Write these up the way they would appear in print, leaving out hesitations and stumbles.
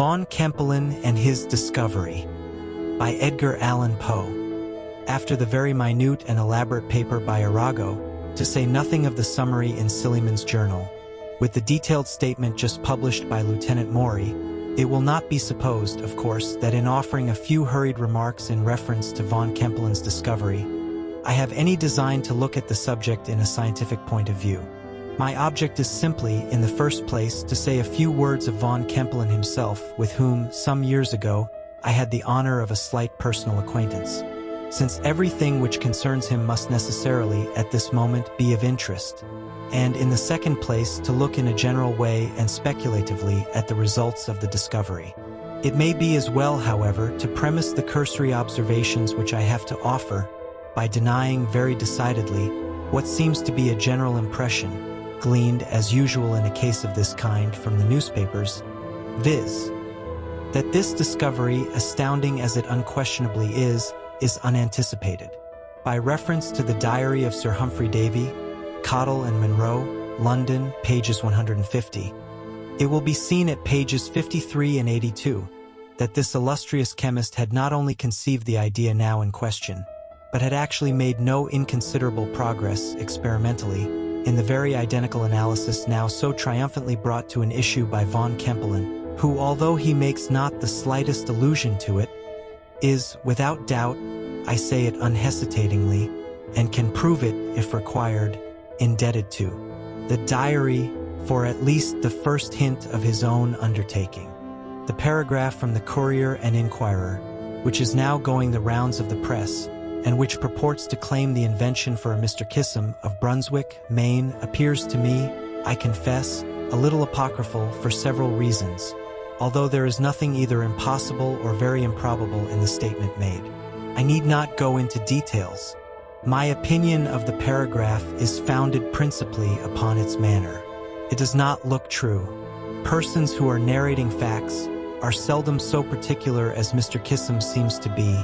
Von Kempelen and His Discovery by Edgar Allan Poe. After the very minute and elaborate paper by Arago, to say nothing of the summary in Silliman's journal, with the detailed statement just published by Lieutenant Maury, it will not be supposed, of course, that in offering a few hurried remarks in reference to von Kempelen's discovery, I have any design to look at the subject in a scientific point of view. My object is simply, in the first place, to say a few words of von Kempelen himself, with whom, some years ago, I had the honor of a slight personal acquaintance. Since everything which concerns him must necessarily, at this moment, be of interest, and in the second place, to look in a general way and speculatively at the results of the discovery. It may be as well, however, to premise the cursory observations which I have to offer by denying very decidedly what seems to be a general impression, gleaned as usual in a case of this kind from the newspapers, viz., that this discovery, astounding as it unquestionably is unanticipated. By reference to the Diary of Sir Humphrey Davy, Cottle and Monroe, London, pages 150, it will be seen at pages 53 and 82 that this illustrious chemist had not only conceived the idea now in question, but had actually made no inconsiderable progress experimentally in the very identical analysis now so triumphantly brought to an issue by von Kempelen, who, although he makes not the slightest allusion to it, is, without doubt, I say it unhesitatingly, and can prove it, if required, indebted to the diary for at least the first hint of his own undertaking. The paragraph from the Courier and Inquirer, which is now going the rounds of the press, and which purports to claim the invention for a Mr. Kissam of Brunswick, Maine, appears to me, I confess, a little apocryphal for several reasons, although there is nothing either impossible or very improbable in the statement made. I need not go into details. My opinion of the paragraph is founded principally upon its manner. It does not look true. Persons who are narrating facts are seldom so particular as Mr. Kissam seems to be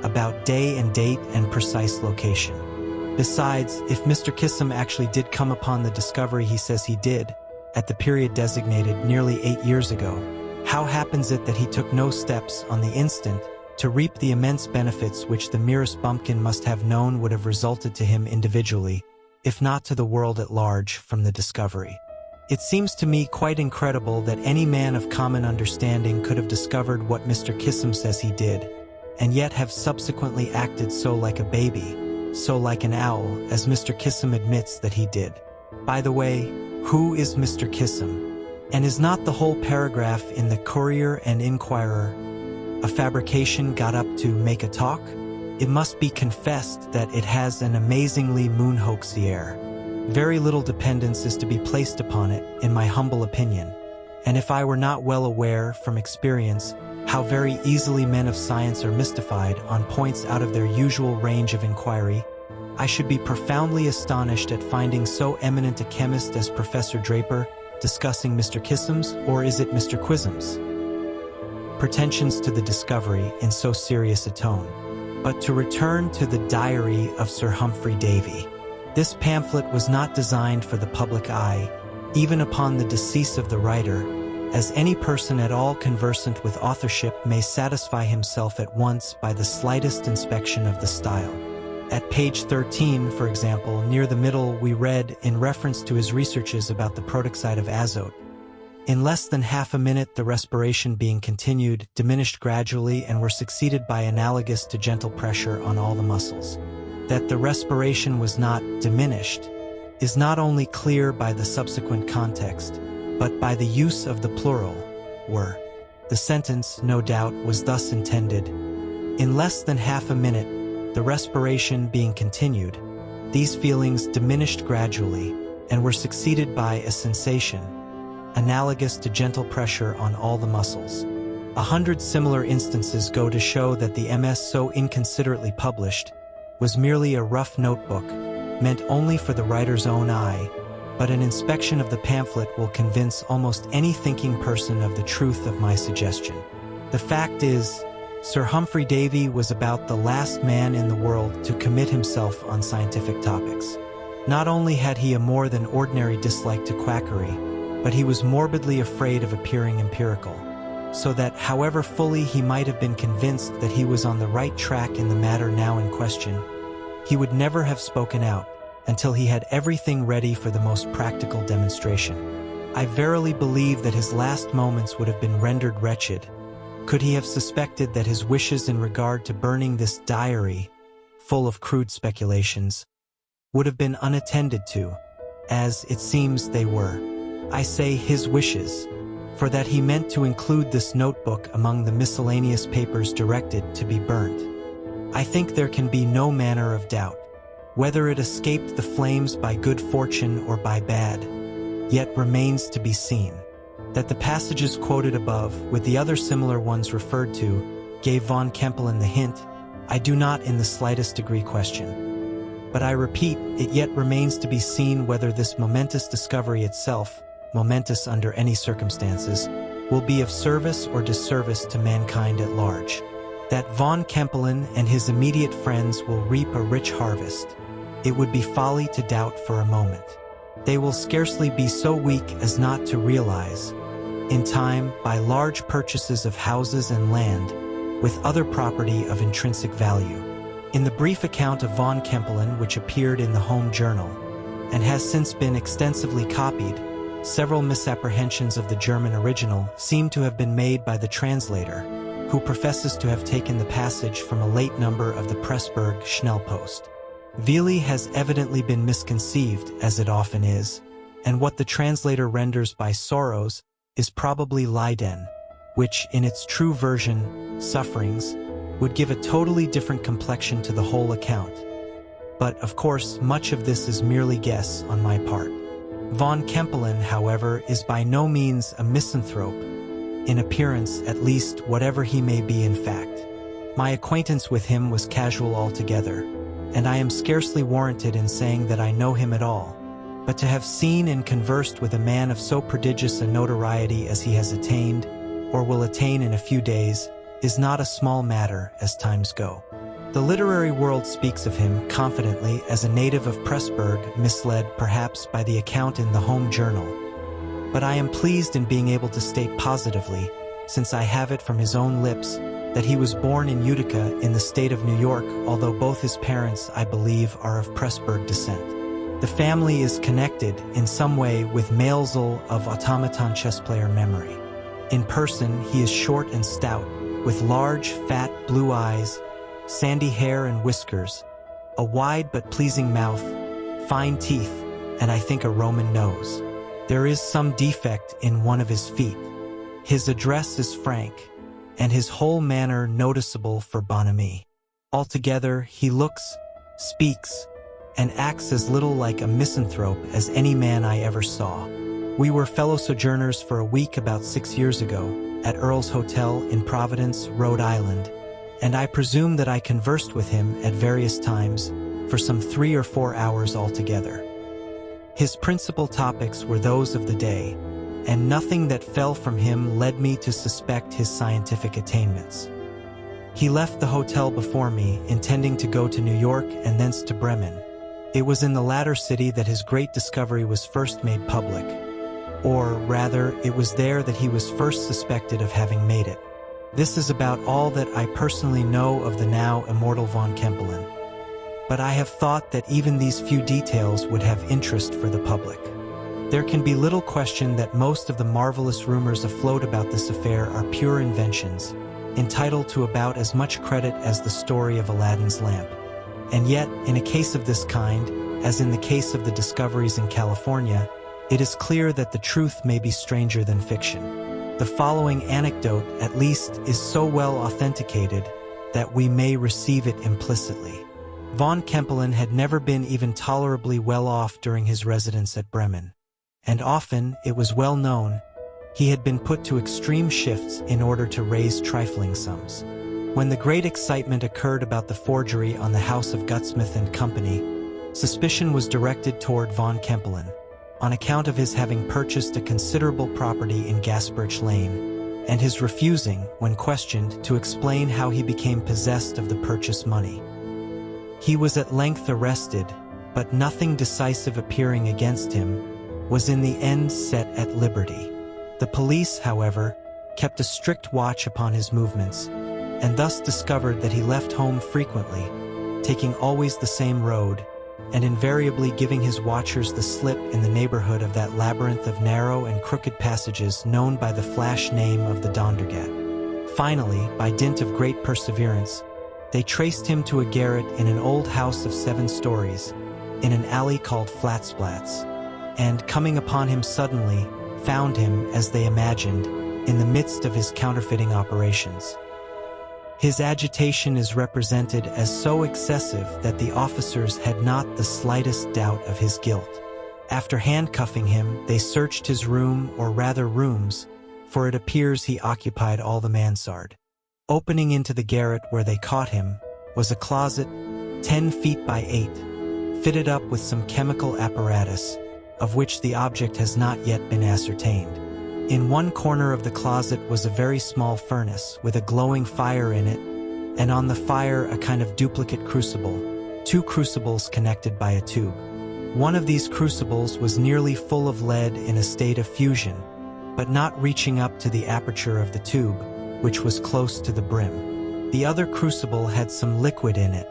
about day and date and precise location. Besides, if Mr. Kissam actually did come upon the discovery he says he did, at the period designated nearly 8 years ago, how happens it that he took no steps on the instant to reap the immense benefits which the merest bumpkin must have known would have resulted to him individually, if not to the world at large, from the discovery? It seems to me quite incredible that any man of common understanding could have discovered what Mr. Kissam says he did, and yet have subsequently acted so like a baby, so like an owl, as Mr. Kissam admits that he did. By the way, who is Mr. Kissam? And is not the whole paragraph in the Courier and Inquirer a fabrication got up to make a talk? It must be confessed that it has an amazingly moon-hoaxy air. Very little dependence is to be placed upon it, in my humble opinion, and if I were not well aware, from experience, how very easily men of science are mystified on points out of their usual range of inquiry, I should be profoundly astonished at finding so eminent a chemist as Professor Draper discussing Mr. Kissam's, or is it Mr. Quizam's, pretensions to the discovery in so serious a tone. But to return to the Diary of Sir Humphrey Davy. This pamphlet was not designed for the public eye, even upon the decease of the writer, as any person at all conversant with authorship may satisfy himself at once by the slightest inspection of the style. At page 13, for example, near the middle, we read, in reference to his researches about the protoxide of azote, in less than half a minute the respiration being continued, diminished gradually, and were succeeded by analogous to gentle pressure on all the muscles. That the respiration was not diminished is not only clear by the subsequent context, but by the use of the plural, were. The sentence, no doubt, was thus intended: in less than half a minute, the respiration being continued, these feelings diminished gradually, and were succeeded by a sensation, analogous to gentle pressure on all the muscles. 100 similar instances go to show that the MS so inconsiderately published was merely a rough notebook, meant only for the writer's own eye, but an inspection of the pamphlet will convince almost any thinking person of the truth of my suggestion. The fact is, Sir Humphrey Davy was about the last man in the world to commit himself on scientific topics. Not only had he a more than ordinary dislike to quackery, but he was morbidly afraid of appearing empirical. so that, however fully he might have been convinced that he was on the right track in the matter now in question, he would never have spoken out until he had everything ready for the most practical demonstration. I verily believe that his last moments would have been rendered wretched could he have suspected that his wishes in regard to burning this diary, full of crude speculations, would have been unattended to, as it seems they were. I say his wishes, for that he meant to include this notebook among the miscellaneous papers directed to be burnt. I think there can be no manner of doubt, whether it escaped the flames by good fortune or by bad, yet remains to be seen, that the passages quoted above, with the other similar ones referred to, gave von Kempelen the hint, I do not in the slightest degree question. But I repeat, it yet remains to be seen whether this momentous discovery itself, momentous under any circumstances, will be of service or disservice to mankind at large. That von Kempelen and his immediate friends will reap a rich harvest, it would be folly to doubt for a moment. They will scarcely be so weak as not to realize, in time, by large purchases of houses and land, with other property of intrinsic value. In the brief account of von Kempelen which appeared in the Home Journal, and has since been extensively copied, several misapprehensions of the German original seem to have been made by the translator, who professes to have taken the passage from a late number of the Pressburg Schnellpost. Vili has evidently been misconceived, as it often is, and what the translator renders by sorrows is probably Leiden, which, in its true version, sufferings, would give a totally different complexion to the whole account. But, of course, much of this is merely guess on my part. Von Kempelen, however, is by no means a misanthrope, in appearance at least, whatever he may be in fact. My acquaintance with him was casual altogether, and I am scarcely warranted in saying that I know him at all. But to have seen and conversed with a man of so prodigious a notoriety as he has attained, or will attain in a few days, is not a small matter as times go. The literary world speaks of him confidently as a native of Pressburg, misled perhaps by the account in the Home Journal. But I am pleased in being able to state positively, since I have it from his own lips, that he was born in Utica in the state of New York, although both his parents, I believe, are of Pressburg descent. The family is connected in some way with Maelzel of automaton chess player memory. In person, he is short and stout, with large, fat, blue eyes, sandy hair and whiskers, a wide but pleasing mouth, fine teeth, and I think a Roman nose. There is some defect in one of his feet. His address is frank, and his whole manner noticeable for bonhomie. Altogether, he looks, speaks, and acts as little like a misanthrope as any man I ever saw. We were fellow sojourners for a week about 6 years ago, at Earl's Hotel in Providence, Rhode Island, and I presume that I conversed with him at various times for some 3 or 4 hours altogether. His principal topics were those of the day, and nothing that fell from him led me to suspect his scientific attainments. He left the hotel before me, intending to go to New York and thence to Bremen. It was in the latter city that his great discovery was first made public, or rather, it was there that he was first suspected of having made it. This is about all that I personally know of the now immortal von Kempelen. But I have thought that even these few details would have interest for the public. There can be little question that most of the marvelous rumors afloat about this affair are pure inventions, entitled to about as much credit as the story of Aladdin's lamp. And yet, in a case of this kind, as in the case of the discoveries in California, it is clear that the truth may be stranger than fiction. The following anecdote, at least, is so well authenticated that we may receive it implicitly. Von Kempelen had never been even tolerably well off during his residence at Bremen, and often, it was well known, he had been put to extreme shifts in order to raise trifling sums. When the great excitement occurred about the forgery on the House of Gutsmith and Company, suspicion was directed toward von Kempelen, on account of his having purchased a considerable property in Gasperich Lane, and his refusing, when questioned, to explain how he became possessed of the purchase money. He was at length arrested, but nothing decisive appearing against him, was in the end set at liberty. The police, however, kept a strict watch upon his movements, and thus discovered that he left home frequently, taking always the same road, and invariably giving his watchers the slip in the neighborhood of that labyrinth of narrow and crooked passages known by the flash name of the Dondergat. Finally, by dint of great perseverance, they traced him to a garret in an old house of 7 stories, in an alley called Flatsplats, and, coming upon him suddenly, found him, as they imagined, in the midst of his counterfeiting operations. His agitation is represented as so excessive that the officers had not the slightest doubt of his guilt. After handcuffing him, they searched his room, or rather rooms, for it appears he occupied all the mansard. Opening into the garret where they caught him was a closet 10 feet by 8, fitted up with some chemical apparatus, of which the object has not yet been ascertained. In one corner of the closet was a very small furnace with a glowing fire in it, and on the fire a kind of duplicate crucible, 2 crucibles connected by a tube. One of these crucibles was nearly full of lead in a state of fusion, but not reaching up to the aperture of the tube, which was close to the brim. The other crucible had some liquid in it,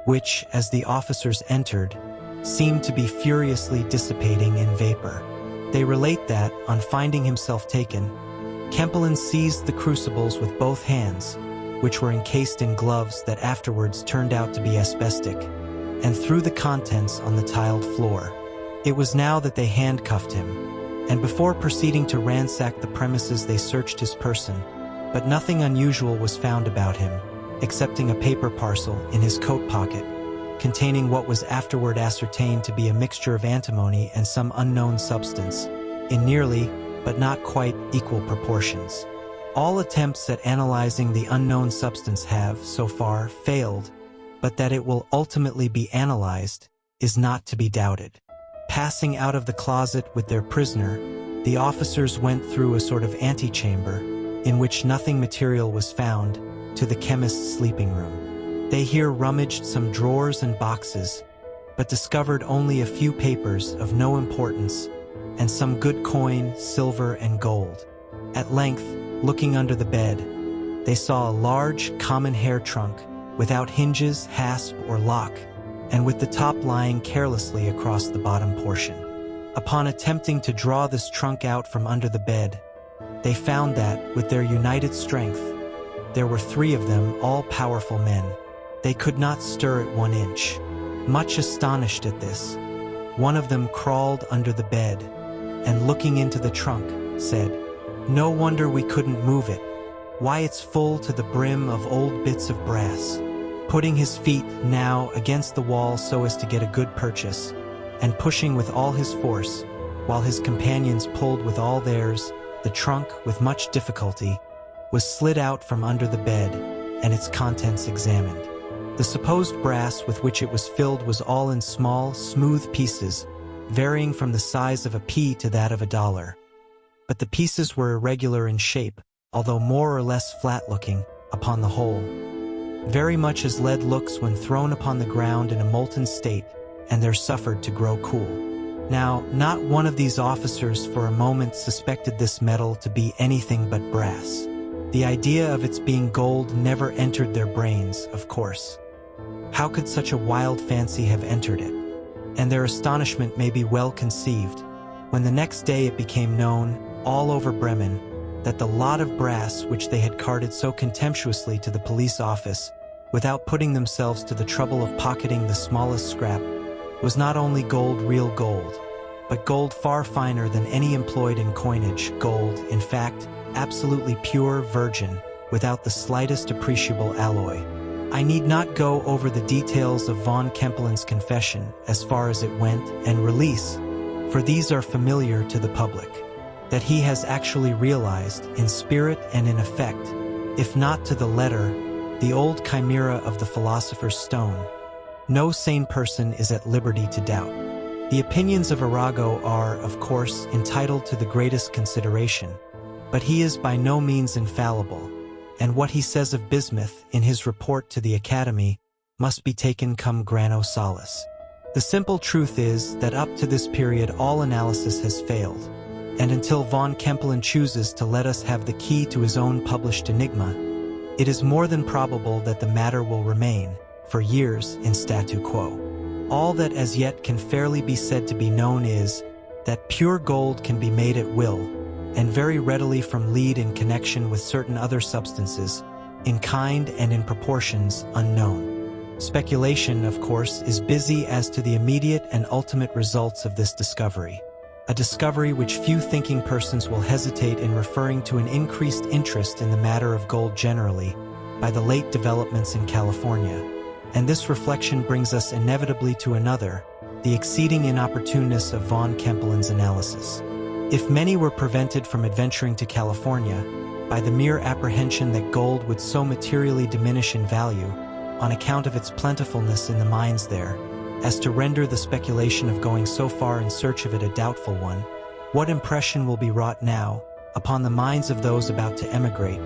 which, as the officers entered, seemed to be furiously dissipating in vapor. They relate that, on finding himself taken, Kempelen seized the crucibles with both hands, which were encased in gloves that afterwards turned out to be asbestic, and threw the contents on the tiled floor. It was now that they handcuffed him, and before proceeding to ransack the premises they searched his person, but nothing unusual was found about him, excepting a paper parcel in his coat pocket, containing what was afterward ascertained to be a mixture of antimony and some unknown substance, in nearly, but not quite, equal proportions. All attempts at analyzing the unknown substance have, so far, failed, but that it will ultimately be analyzed is not to be doubted. Passing out of the closet with their prisoner, the officers went through a sort of antechamber, in which nothing material was found, to the chemist's sleeping room. They here rummaged some drawers and boxes, but discovered only a few papers of no importance, and some good coin, silver, and gold. At length, looking under the bed, they saw a large, common hair trunk, without hinges, hasp, or lock, and with the top lying carelessly across the bottom portion. Upon attempting to draw this trunk out from under the bed, they found that, with their united strength, there were 3 of them, all powerful men. They could not stir it 1 inch. Much astonished at this, one of them crawled under the bed, and looking into the trunk, said, "No wonder we couldn't move it. Why, it's full to the brim of old bits of brass." Putting his feet now against the wall so as to get a good purchase, and pushing with all his force, while his companions pulled with all theirs, the trunk, with much difficulty, was slid out from under the bed, and its contents examined. The supposed brass with which it was filled was all in small, smooth pieces, varying from the size of a pea to that of a dollar. But the pieces were irregular in shape, although more or less flat-looking, upon the whole, very much as lead looks when thrown upon the ground in a molten state, and there suffered to grow cool. Now, not one of these officers for a moment suspected this metal to be anything but brass. The idea of its being gold never entered their brains, of course. How could such a wild fancy have entered it? And their astonishment may be well conceived, when the next day it became known, all over Bremen, that the lot of brass which they had carted so contemptuously to the police office, without putting themselves to the trouble of pocketing the smallest scrap, was not only gold, real gold, but gold far finer than any employed in coinage, gold, in fact, absolutely pure, virgin, without the slightest appreciable alloy. I need not go over the details of von Kempelen's confession as far as it went, and release, for these are familiar to the public, that he has actually realized, in spirit and in effect, if not to the letter, the old chimera of the philosopher's stone. No sane person is at liberty to doubt. The opinions of Arago are, of course, entitled to the greatest consideration, but he is by no means infallible, and what he says of bismuth in his report to the Academy must be taken cum grano salis. The simple truth is that up to this period all analysis has failed. And until von Kempelen chooses to let us have the key to his own published enigma, it is more than probable that the matter will remain, for years, in statu quo. All that as yet can fairly be said to be known is that pure gold can be made at will, and very readily from lead in connection with certain other substances, in kind and in proportions unknown. Speculation, of course, is busy as to the immediate and ultimate results of this discovery, a discovery which few thinking persons will hesitate in referring to an increased interest in the matter of gold generally by the late developments in California. And this reflection brings us inevitably to another, the exceeding inopportuneness of von Kempelen's analysis. If many were prevented from adventuring to California by the mere apprehension that gold would so materially diminish in value on account of its plentifulness in the mines there, as to render the speculation of going so far in search of it a doubtful one, what impression will be wrought now upon the minds of those about to emigrate,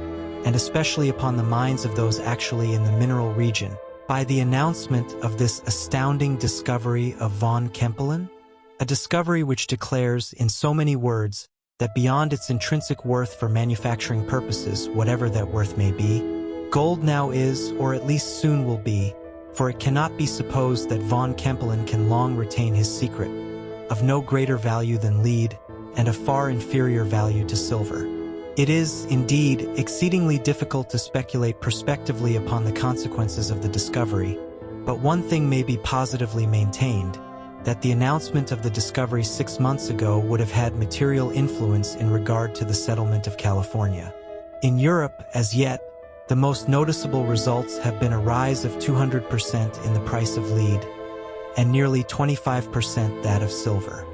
and especially upon the minds of those actually in the mineral region, by the announcement of this astounding discovery of von Kempelen? A discovery which declares, in so many words, that beyond its intrinsic worth for manufacturing purposes, whatever that worth may be, gold now is, or at least soon will be, for it cannot be supposed that von Kempelen can long retain his secret, of no greater value than lead, and of far inferior value to silver. It is, indeed, exceedingly difficult to speculate prospectively upon the consequences of the discovery, but one thing may be positively maintained, that the announcement of the discovery 6 months ago would have had material influence in regard to the settlement of California. In Europe, as yet, the most noticeable results have been a rise of 200% in the price of lead, and nearly 25% that of silver.